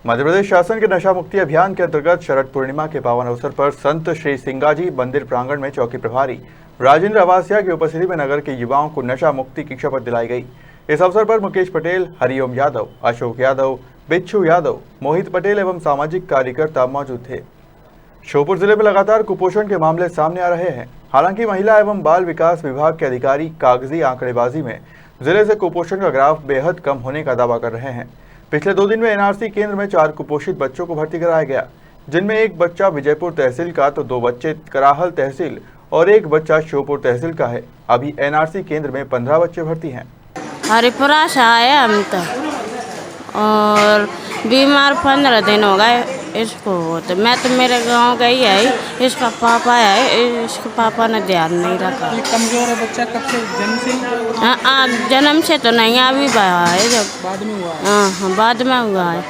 मध्य प्रदेश शासन के नशा मुक्ति अभियान के अंतर्गत शरद पूर्णिमा के पावन अवसर पर संत श्री सिंगाजी मंदिर प्रांगण में चौकी प्रभारी राजेंद्र आवासिया की उपस्थिति में नगर के युवाओं को नशा मुक्ति की शपथ दिलाई गई। इस अवसर पर मुकेश पटेल, हरिओम यादव, अशोक यादव, बिच्छू यादव, मोहित पटेल एवं सामाजिक कार्यकर्ता मौजूद थे। श्योपुर जिले में लगातार कुपोषण के मामले सामने आ रहे हैं। हालांकि महिला एवं बाल विकास विभाग के अधिकारी कागजी आंकड़ेबाजी में जिले से कुपोषण का ग्राफ बेहद कम होने का दावा कर रहे हैं। पिछले 2 दिन में एनआरसी केंद्र में 4 कुपोषित बच्चों को भर्ती कराया गया, जिनमें एक बच्चा विजयपुर तहसील का तो 2 बच्चे कराहल तहसील और 1 बच्चा श्योपुर तहसील का है। अभी एनआरसी केंद्र में 15 बच्चे भर्ती हैं। हरिपुरा से आए हम तो, और बीमार 15 दिन हो गए इसको। तो मैं तो मेरे गांव गई है, इसका पापा है, इसके पापा ने ध्यान नहीं रखा। ये कमजोर है बच्चा, कब से? जन्म से? हाँ, जन्म से तो नहीं, अभी बड़ा है, जब बाद में हुआ है। हाँ, बाद में हुआ है।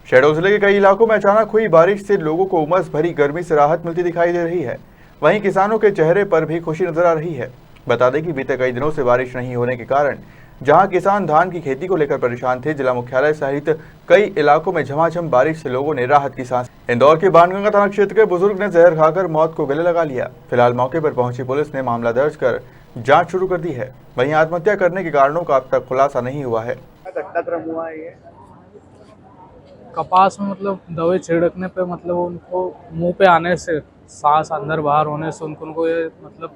शहडोल जिले के कई इलाकों में अचानक हुई बारिश से लोगों को उमस भरी गर्मी से राहत मिलती दिखाई दे रही है। वहीं किसानों के चेहरे पर भी खुशी नजर आ रही है। बता दें कि बीते कई दिनों से बारिश नहीं होने के कारण जहां किसान धान की खेती को लेकर परेशान थे, जिला मुख्यालय सहित कई इलाकों में झमाझम बारिश से लोगों ने राहत की सांस। इंदौर के बाणगंगा थाना क्षेत्र के बुजुर्ग ने जहर खाकर मौत को गले लगा लिया। फिलहाल मौके पर पहुंची पुलिस ने मामला दर्ज कर जांच शुरू कर दी है। वहीं आत्महत्या करने के कारणों का अब तक खुलासा नहीं हुआ है। घटनाक्रम हुआ है ये कपास में मतलब दवाई छिड़कने पे मतलब उनको मुंह पे आने से, सांस अंदर बाहर होने से उनको ये मतलब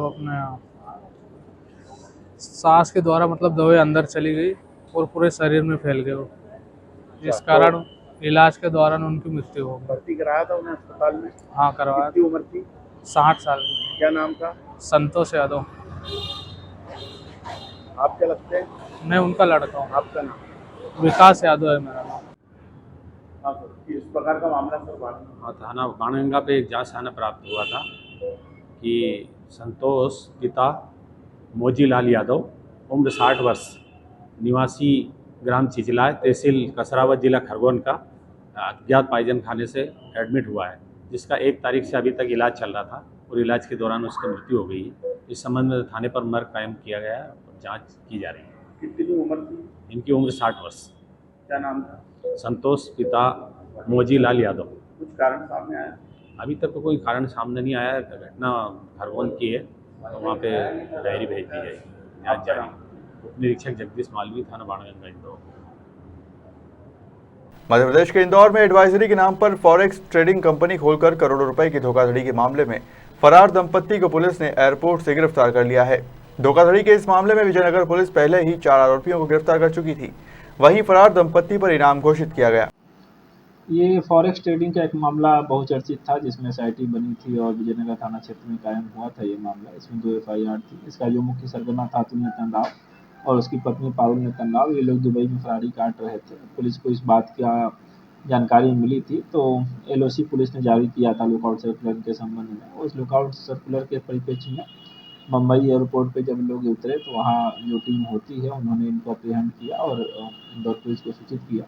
अपने सांस के द्वारा मतलब दवाई अंदर चली गई और पूरे शरीर में फैल गए वो, जिस कारण इलाज के दौरान उनकी मृत्यु हो गई। भर्ती कराया था उन्हें अस्पताल में? हाँ, करवाया। कितनी उम्र थी? 60 साल की। क्या नाम था? संतोष यादव। आप क्या लगते हैं? मैं उनका लड़का हूँ। आपका नाम? विकास यादव है मेरा नाम। हाँ सर, इस प्रकार का मामला सर थाना बाणगंगा पे एक जांच थाना प्राप्त हुआ था कि संतोष पिता मोजीलाल यादव, उम्र 60 वर्ष, निवासी ग्राम चिचला, तहसील कसरावत, जिला खरगोन का अज्ञात पाइजन खाने से एडमिट हुआ है, जिसका 1 तारीख से अभी तक इलाज चल रहा था और इलाज के दौरान उसकी मृत्यु हो गई है। इस संबंध में थाने पर मर्ग कायम किया गया है और जाँच की जा रही है। कितनी उम्र थी? इनकी उम्र 60 वर्ष। क्या नाम था? संतोष पिता मोजीलाल यादव। कुछ कारण सामने आया? अभी तक तो कोई कारण सामने नहीं आया है। घटना खरगोन की है तो वहाँ पे डायरी भेज दी जाएगी, जाँच जारी। उप निरीक्षक जगदीश मालवी, थाना बाणगंगा, इंदौर। मध्य प्रदेश के इंदौर में एडवाइजरी के नाम पर फॉरेक्स ट्रेडिंग कंपनी खोलकर करोड़ों रुपए की धोखाधड़ी के मामले में फरार दंपत्ति को पुलिस ने एयरपोर्ट से गिरफ्तार कर लिया है। धोखाधड़ी के इस मामले में विजयनगर पुलिस पहले ही 4 आरोपियों को गिरफ्तार कर चुकी थी। वहीं फरार दंपत्ति पर इनाम घोषित किया गया। ये फॉरेक्स ट्रेडिंग का एक मामला बहुचर्चित था, जिसमें एसआईटी बनी थी और विजयनगर थाना क्षेत्र में कायम हुआ था ये मामला। इसमें 2 एफआईआर थी। इसका जो मुख्य सरगना था अतुल नेतनराव और उसकी पत्नी पारुल नेतनराव, ये लोग दुबई में फरारी काट रहे थे। पुलिस को इस बात का जानकारी मिली थी तो एलओसी पुलिस ने जारी किया था लुकआउट सर्कुलर के संबंध में। उस लुकआउट सर्कुलर के परिप्रेक्ष्य में मुंबई एयरपोर्ट पे जब लोग उतरे तो वहाँ जो टीम होती है उन्होंने इनको अप्रीहेंड किया और इंदौर पुलिस को सूचित किया।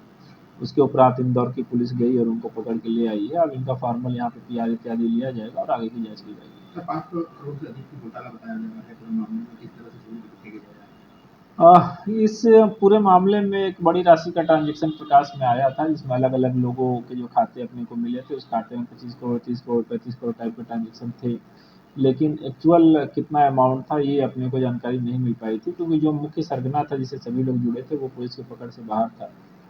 उसके उपरांत इंदौर की पुलिस गई और उनको पकड़ के ले आई है। अब इनका फॉर्मल यहाँ पे पीआर इत्यादि लिया जाएगा और आगे की जाँच की जाएगी। 5 करोड़ से अधिक की घोटाला बताया जा रहा है पूरे मामले में, किस तरह से चोरी की गई? इस पूरे मामले में एक बड़ी राशि का ट्रांजैक्शन प्रकाश में आया था, जिसमें अलग अलग लोगों के जो खाते अपने को मिले थे, उस खाते में 25 करोड़, 30 करोड़, 35 करोड़ टाइप के ट्रांजैक्शन थे। लेकिन एक्चुअल कितना अमाउंट था ये अपने को जानकारी नहीं मिल पाई थी, क्योंकि जो मुख्य सरगना था जिससे सभी लोग जुड़े थे वो पुलिस की पकड़ से बाहर था।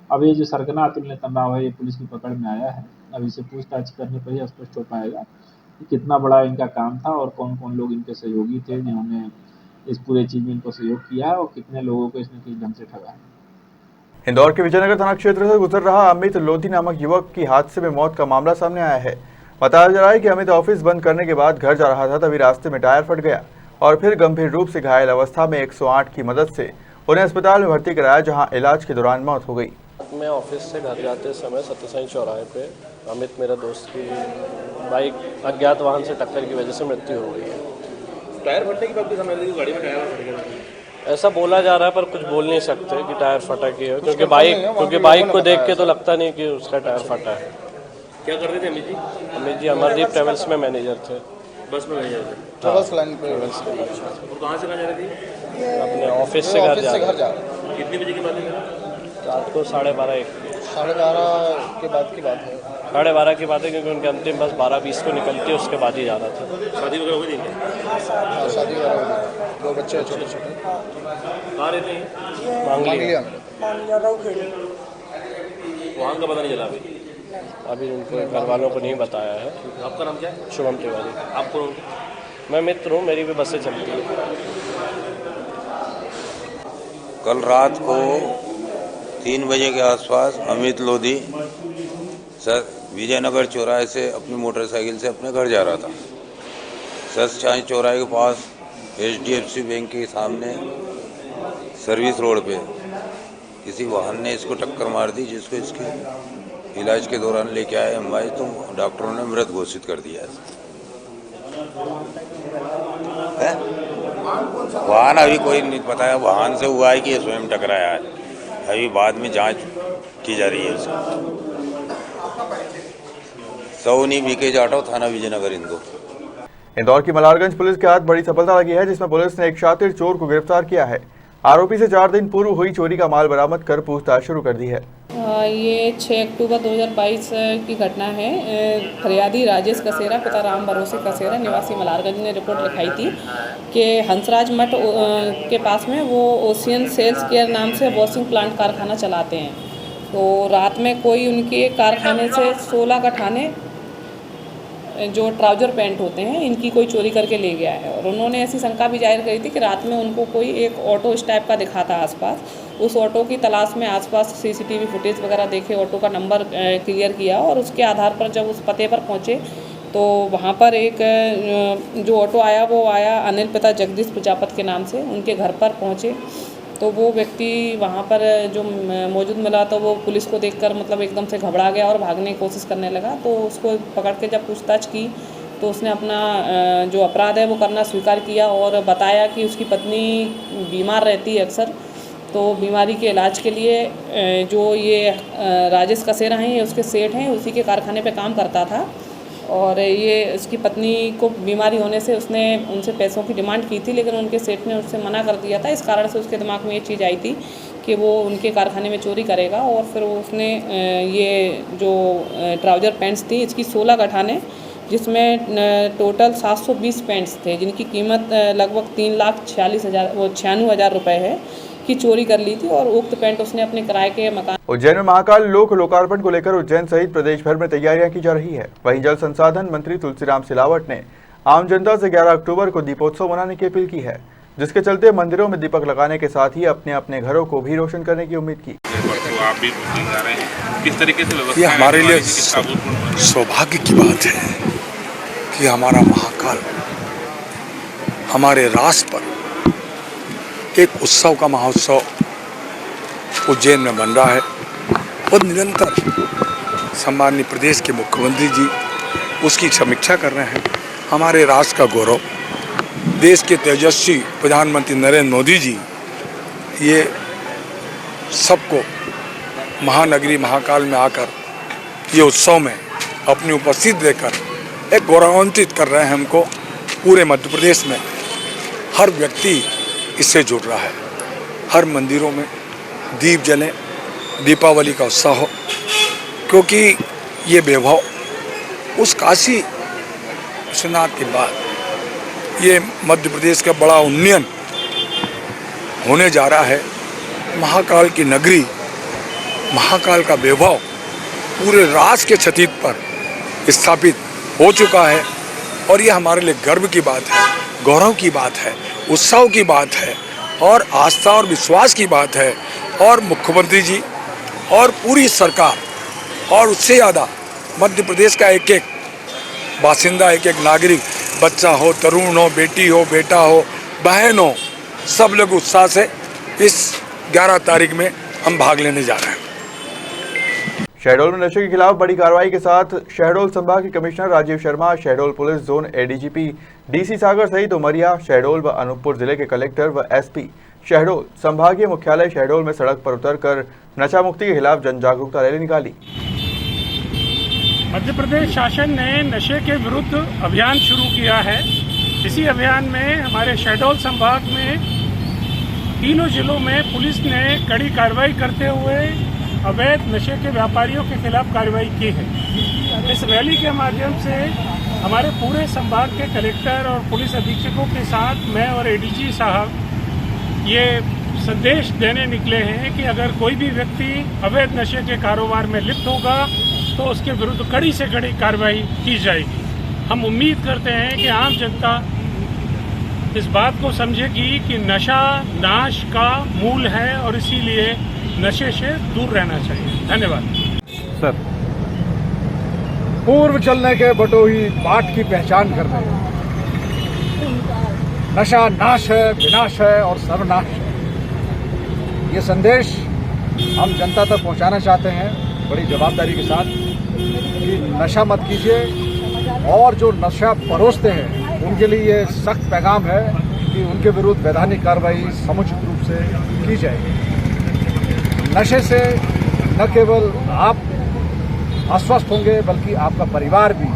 अब ये जो सरगना अतुल नेतनराव है ये पुलिस की पकड़ में आया है। अब इसे पूछताछ करने पर ही स्पष्ट हो पाएगा कि कितना बड़ा इनका काम था और कौन कौन लोग इनके सहयोगी थे जिन्होंने इस पूरे चीज में इनको सहयोग किया है और कितने लोगों को इसने किस ढंग से ठगा है। इंदौर के विजयनगर थाना क्षेत्र से गुजर रहा अमित लोधी नामक युवक की हादसे में मौत का मामला सामने आया है। बताया जा रहा है कि अमित ऑफिस बंद करने के बाद घर जा रहा था, तभी रास्ते में टायर फट गया और फिर गंभीर रूप से घायल अवस्था में 108 की मदद से उन्हें अस्पताल में भर्ती कराया, जहां इलाज के दौरान मौत हो गई। मैं ऑफिस से घर जाते समय सत्यसाई चौराहे पे अमित मेरा दोस्त की बाइक अज्ञात वाहन से टक्कर की वजह से मृत्यु हो गई है। टायर फटने की बात समझ लीजिए, गाड़ी में टायर फट गया ऐसा बोला जा रहा है, पर कुछ बोल नहीं सकते कि टायर फटा की है, क्योंकि बाइक को देख के तो लगता नहीं कि उसका टायर फटा है। क्या कर रहे थे अमित जी? अमित जी अमरदीप ट्रेवल्स में मैनेजर थे। बस में मैनेजर थे? ट्रेवल्स लाइन पे। और कहाँ से कहाँ जा रही थी? अपने ऑफिस से घर जा रहे थे। कितने बजे की बात है? रात को 12:30 12:30 के बाद की बात है। 12:30 की बात है, क्योंकि उनकी अंतिम बस 12:20 को निकलती है, उसके बाद ही जाना था। शादी वगैरह हो गई थी? हाँ, शादी वगैरह हो गई। 2 बच्चे हैं छोटे छोटे। कहाँ रहते हैं? मांगलिया। वहाँ का पता नहीं चला अभी उनको घर वालों को नहीं बताया है। आपका नाम क्या है? शुभम तिवारी। आप कौन? मैं मित्र हूँ, मेरी भी बसें चलती है। कल रात को 3 बजे के आसपास अमित लोधी सर विजयनगर चौराहे से अपनी मोटरसाइकिल से अपने घर जा रहा था। सच चौराहे के पास HDFC बैंक के सामने सर्विस रोड पे किसी वाहन ने इसको टक्कर मार दी, जिसको इसके इलाज के दौरान लेके आए हम भाई, तो डॉक्टरों ने मृत घोषित कर दिया है। वाहन अभी कोई नहीं पता है, वाहन से हुआ है कि ये स्वयं टकराया है, अभी बाद में जांच की जा रही है इसकी। सौनी बीके जाटो, थाना विजयनगर, इंदौर। इंदौर की मलारगंज पुलिस के हाथ बड़ी सफलता लगी है, जिसमें पुलिस ने एक शातिर चोर को गिरफ्तार किया है। आरोपी से 4 दिन पूर्व हुई चोरी का माल बरामद कर पूछताछ शुरू कर दी है। ये 6 अक्टूबर 2022 की घटना है। फरियादी राजेश कसेरा पिता राम भरोसे कसेरा निवासी मलारगंज ने रिपोर्ट लिखाई थी कि हंसराज मठ के पास में वो ओशियन सेल्स केयर नाम से वॉशिंग प्लांट कारखाना चलाते हैं। तो रात में कोई उनके कारखाने से 16 कठाने जो ट्राउजर पैंट होते हैं इनकी कोई चोरी करके ले गया है। और उन्होंने ऐसी शंका भी जाहिर करी थी कि रात में उनको कोई एक ऑटो इस टाइप का दिखा था आसपास। उस ऑटो की तलाश में आसपास CCTV फुटेज वगैरह देखे, ऑटो का नंबर क्लियर किया और उसके आधार पर जब उस पते पर पहुँचे तो वहाँ पर एक जो ऑटो आया वो आया अनिल पिता जगदीश प्रजापत के नाम से। उनके घर पर पहुँचे तो वो व्यक्ति वहाँ पर जो मौजूद मिला तो वो पुलिस को देखकर मतलब एकदम से घबरा गया और भागने की कोशिश करने लगा। तो उसको पकड़ के जब पूछताछ की तो उसने अपना जो अपराध है वो करना स्वीकार किया और बताया कि उसकी पत्नी बीमार रहती है अक्सर, तो बीमारी के इलाज के लिए जो ये राजेश कसेरा हैं ये उसके सेठ हैं, उसी के कारखाने पे काम करता था। और ये इसकी पत्नी को बीमारी होने से उसने उनसे पैसों की डिमांड की थी, लेकिन उनके सेठ ने उससे मना कर दिया था। इस कारण से उसके दिमाग में ये चीज़ आई थी कि वो उनके कारखाने में चोरी करेगा। और फिर उसने ये जो ट्राउजर पैंट्स थी इसकी 16 कठाने, जिसमें टोटल 720 पैंट्स थे जिनकी कीमत लगभग 3,46,096 रुपये है की चोरी कर ली थी। और उक्त पैंट उसने अपने किराए के मकान। उज्जैन में महाकाल लोक लोकार्पण को लेकर उज्जैन सहित प्रदेश भर में तैयारियां की जा रही है। वहीं जल संसाधन मंत्री तुलसीराम सिलावट ने आम जनता से 11 अक्टूबर को दीपोत्सव मनाने की अपील की है, जिसके चलते मंदिरों में दीपक लगाने के साथ ही अपने अपने घरों को भी रोशन करने की उम्मीद की। किस तरीके से ये हमारे लिए सौभाग्य की बात है कि हमारा महाकाल हमारे राष्ट्र पर एक उत्सव का महोत्सव उज्जैन में बन रहा है और निरंतर सम्माननीय प्रदेश के मुख्यमंत्री जी उसकी समीक्षा कर रहे हैं। हमारे राष्ट्र का गौरव, देश के तेजस्वी प्रधानमंत्री नरेंद्र मोदी जी ये सबको महानगरी महाकाल में आकर ये उत्सव में अपनी उपस्थिति देकर एक गौरवान्वित कर रहे हैं हमको। पूरे मध्य प्रदेश में हर व्यक्ति इससे जुड़ रहा है, हर मंदिरों में दीप जलें, दीपावली का उत्साह हो, क्योंकि ये वैभव उस काशी विश्वनाथ के बाद ये मध्य प्रदेश का बड़ा उन्नयन होने जा रहा है। महाकाल की नगरी, महाकाल का वैभव पूरे राष्ट्र के छतीत पर स्थापित हो चुका है और ये हमारे लिए गर्व की बात है, गौरव की बात है, उत्सव की बात है और आस्था और विश्वास की बात है। और मुख्यमंत्री जी और पूरी सरकार और उससे ज़्यादा मध्य प्रदेश का एक एक बासिंदा, एक एक नागरिक, बच्चा हो, तरुण हो, बेटी हो, बेटा हो, बहन हो, सब लोग उत्साह से इस 11 तारीख में हम भाग लेने जा रहे हैं। शहडोल में नशे के खिलाफ बड़ी कार्रवाई के साथ शहडोल संभाग के commissioner Rajiv Sharma, Shahdol police zone ADGP DC Sagar सहित उमरिया, शहडोल व अनूपपुर जिले के कलेक्टर व SP शहडोल संभागीय मुख्यालय शहडोल में सड़क पर उतरकर नशा मुक्ति के खिलाफ जन जागरूकता रैली निकाली। मध्य प्रदेश शासन ने नशे के विरुद्ध अभियान शुरू किया है। इसी अभियान में हमारे शहडोल संभाग में तीनों जिलों में पुलिस ने कड़ी कार्रवाई करते हुए अवैध नशे के व्यापारियों के खिलाफ कार्रवाई की है। इस रैली के माध्यम से हमारे पूरे संभाग के कलेक्टर और पुलिस अधीक्षकों के साथ मैं और एडीजी साहब ये संदेश देने निकले हैं कि अगर कोई भी व्यक्ति अवैध नशे के कारोबार में लिप्त होगा तो उसके विरुद्ध कड़ी से कड़ी कार्रवाई की जाएगी। हम उम्मीद करते हैं कि आम जनता इस बात को समझेगी कि नशा नाश का मूल है और इसीलिए नशे से दूर रहना चाहिए। धन्यवाद सर। पूर्व चलने के बटोही बाट की पहचान करने, नशा नाश है, विनाश है और सर्वनाश है, ये संदेश हम जनता तक पहुंचाना चाहते हैं बड़ी जवाबदारी के साथ कि नशा मत कीजिए और जो नशा परोसते हैं उनके लिए ये सख्त पैगाम है कि उनके विरुद्ध वैधानिक कार्रवाई समुचित रूप से की जाएगी। नशे से न केवल आप अस्वस्थ होंगे बल्कि आपका परिवार भी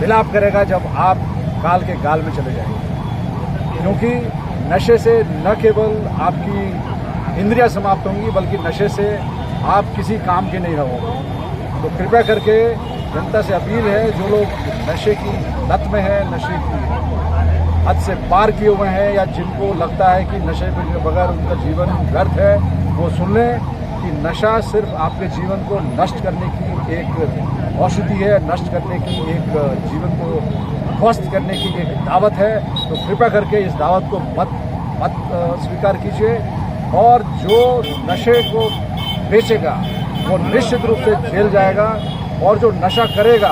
विलाप करेगा जब आप काल के गाल में चले जाएंगे, क्योंकि नशे से न केवल आपकी इंद्रियां समाप्त होंगी बल्कि नशे से आप किसी काम के नहीं रहोगे। तो कृपया करके जनता से अपील है, जो लोग नशे की लत में है, नशे की हद से पार किए हुए हैं या जिनको लगता है कि नशे के बगैर उनका जीवन व्यर्थ है, वो सुन लें कि नशा सिर्फ आपके जीवन को नष्ट करने की एक औषधि है, नष्ट करने की एक जीवन को ध्वस्त करने की एक दावत है। तो कृपया करके इस दावत को मत स्वीकार कीजिए और जो नशे को बेचेगा वो निश्चित रूप से जेल जाएगा और जो नशा करेगा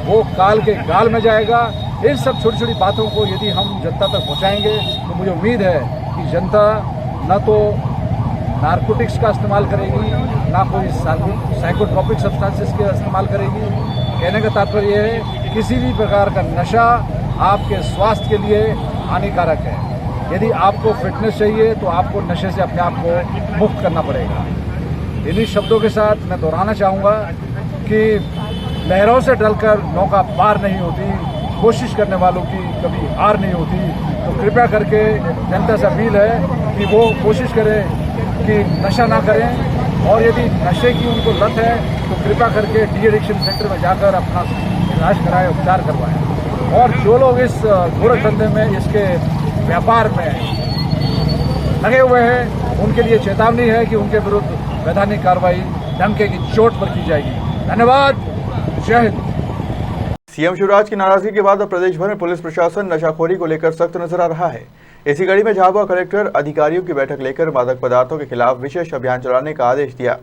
वो काल के गाल में जाएगा। इन सब छोटी छोटी बातों को यदि हम जनता तक पहुंचाएंगे तो मुझे उम्मीद है कि जनता न तो नारकोटिक्स का इस्तेमाल करेगी, ना कोई साइकोट्रोपिक सब्सटेंसेस का इस्तेमाल करेगी। कहने का तात्पर्य यह है किसी भी प्रकार का नशा आपके स्वास्थ्य के लिए हानिकारक है। यदि आपको फिटनेस चाहिए तो आपको नशे से अपने आप को मुक्त करना पड़ेगा। इन्हीं शब्दों के साथ मैं दोहराना चाहूँगा कि लहरों से डलकर नौका पार नहीं होती, कोशिश करने वालों की कभी हार नहीं होती। तो कृपया करके जनता से अपील है कि वो कोशिश करें कि नशा ना करें और यदि नशे की उनको लत है तो कृपया करके डी एडिक्शन सेंटर में जाकर अपना इलाज कराएं, उपचार करवाएं। और जो लोग इस गोरख धंधे में, इसके व्यापार में लगे हुए हैं उनके लिए चेतावनी है कि उनके विरुद्ध वैधानिक कार्रवाई डंके की चोट पर की जाएगी। धन्यवाद। जय हिंद। सीएम शिवराज की नाराजगी के बाद अब प्रदेश भर में पुलिस प्रशासन नशाखोरी को लेकर सख्त नजर आ रहा है। इसी कड़ी में झाबुआ कलेक्टर अधिकारियों की बैठक लेकर मादक पदार्थों के खिलाफ विशेष अभियान चलाने का आदेश दिया।